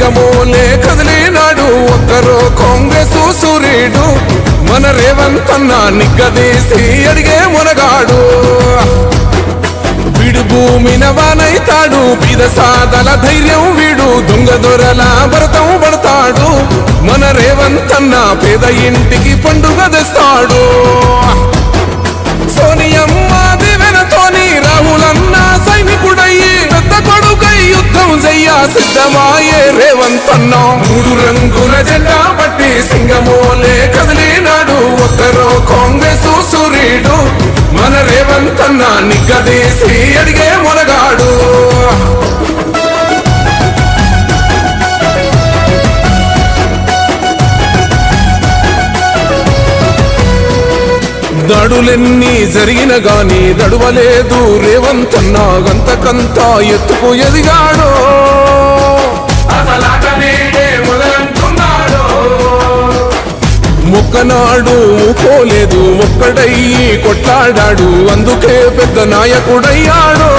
సింగమోలే కదిలినాడు ఒక్కరో కాంగ్రెస్ సూర్యుడు మన రేవంత్ అన్న నిగ్గదీసి అడిగే మునగాడు వీడు భూమిన వానైతాడు బీద సాదల ధైర్యం వీడు దొంగ దొరల భరతం పడతాడు మన రేవంత్ అన్న పేద ఇంటికి పండుగ తెస్తాడు సోనియమ్మ దివెనతోని రాహులన్న సైనికుడయ్యి పెద్ద కొడుకై యుద్ధం చెయ్య సిద్ధమాయే రేవంత్ అన్న మూడు రంగుల జెండా పట్టి సింగమోలే కదిలినాడు ఒక్కరో కాంగ్రెస్ సూర్యుడు మన రేవంత్ అన్న నిగ్గదీసి అడిగే మునగాడు దాడులెన్ని జరిగిన గాని దడువలేదు రేవంత్ అన్న గంతకంతా ఎత్తుకు ఎదిగాడు మొక్కనాడు పోలేదు ఒక్కడయ్యి కొట్లాడాడు అందుకే పెద్ద నాయకుడయ్యాడు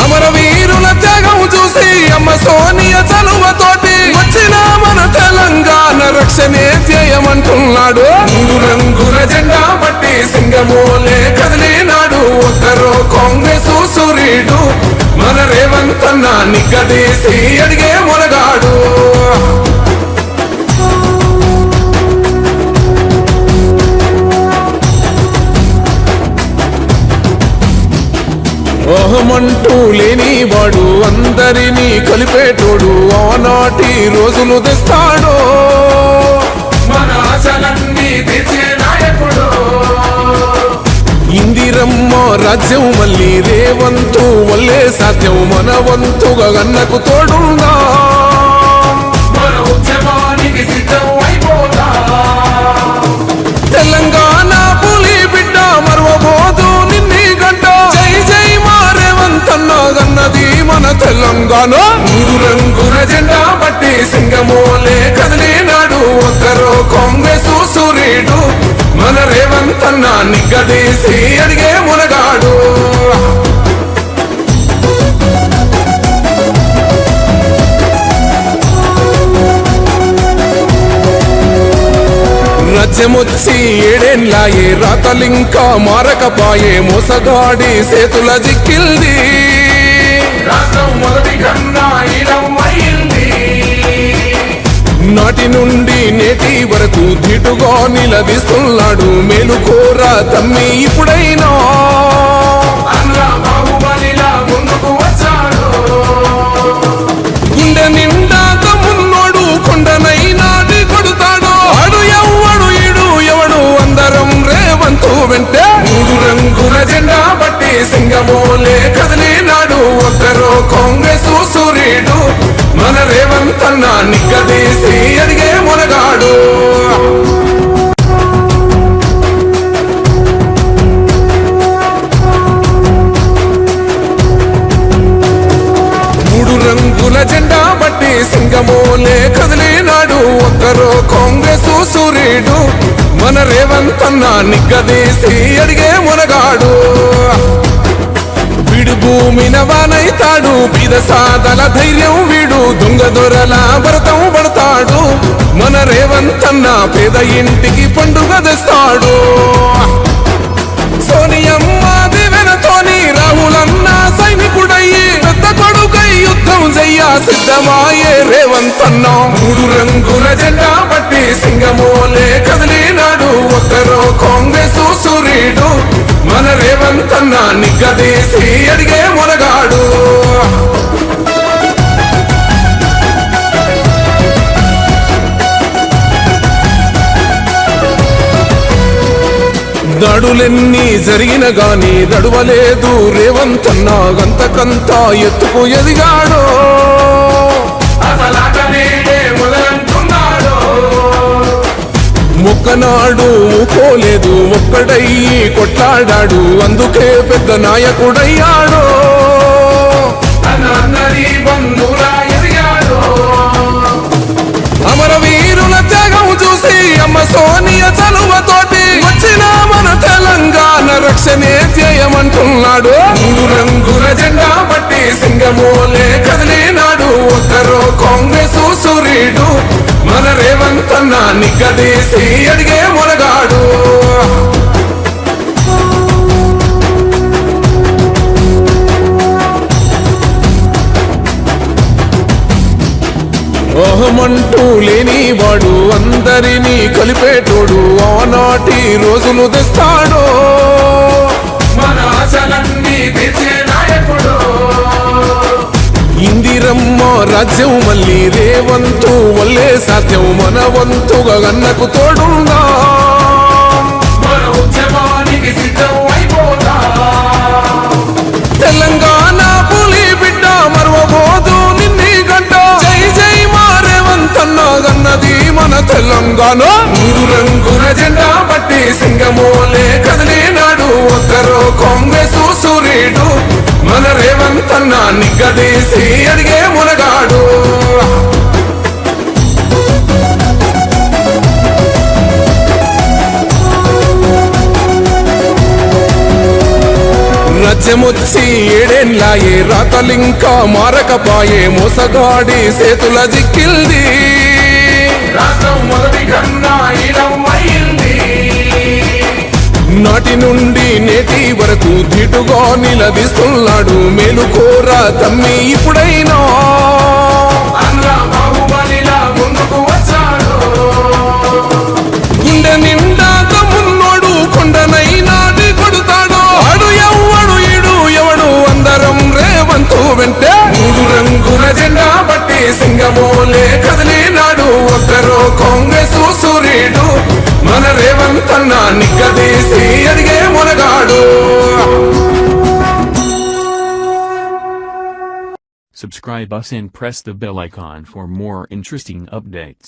అమరవీరుల త్యాగం చూసి అమ్మ సోనియ చలువతోటి వచ్చిన మన తెలంగాణ రక్షణే ధ్యేయమంటున్నాడు మూడు రంగుల జెండా పట్టి సింగమోలే కదిలినాడు ఒక్కరో కాంగ్రెస్ సూర్యుడు మన రేవంత్ అన్న నిగ్గదీసి అడిగే మునగాడు ఓహమంటూ లేనివాడు అందరినీ కలిపేటోడు ఆనాటి రోజులు తెస్తాడు మన ఆశలన్నీ తెచ్చే నాయకుడు ఇందిరమ్మ రాజ్యం మళ్ళీ రేవంతు వల్లే సాధ్యం మన వంతుగా గన్నకు తోడుందా మన ఉద్యమానికి సిద్ధం అయిపోతా తెలంగాణ పులి బిడ్డ మరవబోదు నిన్ని గంట జై జై మా రేవంత్ అన్న గన్నది మన తెలంగాణ మూడు రంగుల జెండా పట్టి సింగమోలే కదిలినాడు ఒక్కరో కాంగ్రెస్ సూర్యుడు మన రేవంత్ అన్న నిగ్గదీసి అడిగే మునగాడు రాజ్యమొచ్చి ఏడేళ్ళాయే రాతలింకా మారకపాయే మోసగాడి సేతుల జిక్కిల్ది రాష్ట్రం మొదటి కన్నా నాటి నుండి నేటి వరకు ధీటుగా నిలదీస్తున్నాడు మేలుకోర తమ్మి ఇప్పుడైనా ముందుకు వచ్చాడు గుండె నిండా తమ్మున్నోడు కొండనైనా కొడుతాడు అడు ఎవ్వడు ఈడు ఎవడు అందరం రేవంతు వెంటే మూడు రంగుల జెండా పట్టి సింగమోలే కదిలినాడు ఒక్కరో కాంగ్రెస్ సూర్యుడు మన రేవంత్ అన్న నిగ్గదీసి అడిగే మునగాడు మూడు రంగుల జెండా పట్టి సింగమోలే కదిలినాడు ఒక్కరో కాంగ్రెస్ సూర్యుడు మన రేవంత్ అన్న నిగ్గదీసి అడిగే మునగాడు వీడు భూమిన వానైతాడు బీద సాదల ధైర్యం వీడు దొంగ దొరల భరతం పడతాడు మన రేవంత్ అన్న పేద ఇంటికి పండుగ తెస్తాడు సోనియమ్మ దివెనతోని రాహులన్న సైనికుడయ్యి పెద్ద కొడుకై యుద్ధం చెయ్య సిద్ధమాయే రేవంత్ అన్న మూడు రంగుల జెండా పట్టి సింగమోలే కదిలినాడు ఒక్కరో కాంగ్రెస్ సూర్యుడు మన రేవంత్ అన్న నిగ్గదీసి అడిగే మునగాడు దాడులెన్ని జరిగిన గాని దడువలేదు రేవంత్ అన్న గంతకంతా ఎత్తుకు ఎదిగాడు మొక్కనాడు పోలేదు ఒక్కడయ్యి కొట్లాడాడు అందుకే పెద్ద నాయకుడయ్యాడు అమరవీరుల త్యాగం చూసి అమ్మ సోనియ చలువతోటి వచ్చిన మన తెలంగాణ రక్షణే ధ్యేయమంటున్నాడు నిగ్గదీసి అడిగే మునగాడు ఓహమంటూ లేనివాడు అందరినీ కలిపేటోడు ఆనాటి రోజులు తెస్తాడు మన ఆశలన్నీ తీర్చే నాయకుడు ఇందిరమ్మ రాజ్యం మళ్ళీ రేవంతు వల్లే సాధ్యం మన వంతుగా గన్నకు తోడుందా మన ఉద్యమానికి సిద్ధం అయిపోతా తెలంగాణ పులి బిడ్డ మరవబోదు నిన్ని గంట జై జై మా రేవంత్ అన్న గన్నది మన తెలంగాణ మూడు రంగుల జెండా పట్టి సింగమోలే కదిలినాడు ఒక్కరో కాంగ్రెస్ సూర్యుడు మన రేవంత్ అన్న నిగ్గదీసి అడిగే మునగాడు రాజ్యమొచ్చి ఏడేళ్ళాయే రాతలింకా మారకపాయే మోసగాడి సేతుల జిక్కిల్ది రాష్ట్రం మొదటి కన్నా ఇలమైంది నాటి నుండి నేటి వరకు ధీటుగా నిలదీస్తున్నాడు మేలుకోరా తమ్మి ఇప్పుడైనా అన్నా బాహుబలిలా ముందుకు వచ్చాడు గుండె నిండా తమ్మున్నోడు కొండనైనా కొడుతాడు ఆడు ఎవ్వడు ఈడు ఎవడు అందరం రేవంతు వెంటే మూడు రంగుల జెండా బట్టి సింగమోలే కదిలినాడు ఒక్కరో కాంగ్రెస్ సూర్యుడు మన రేవంత్ అన్న నిగ్గదీసి అడిగే మునగాడు Subscribe us and press the bell icon for more interesting updates.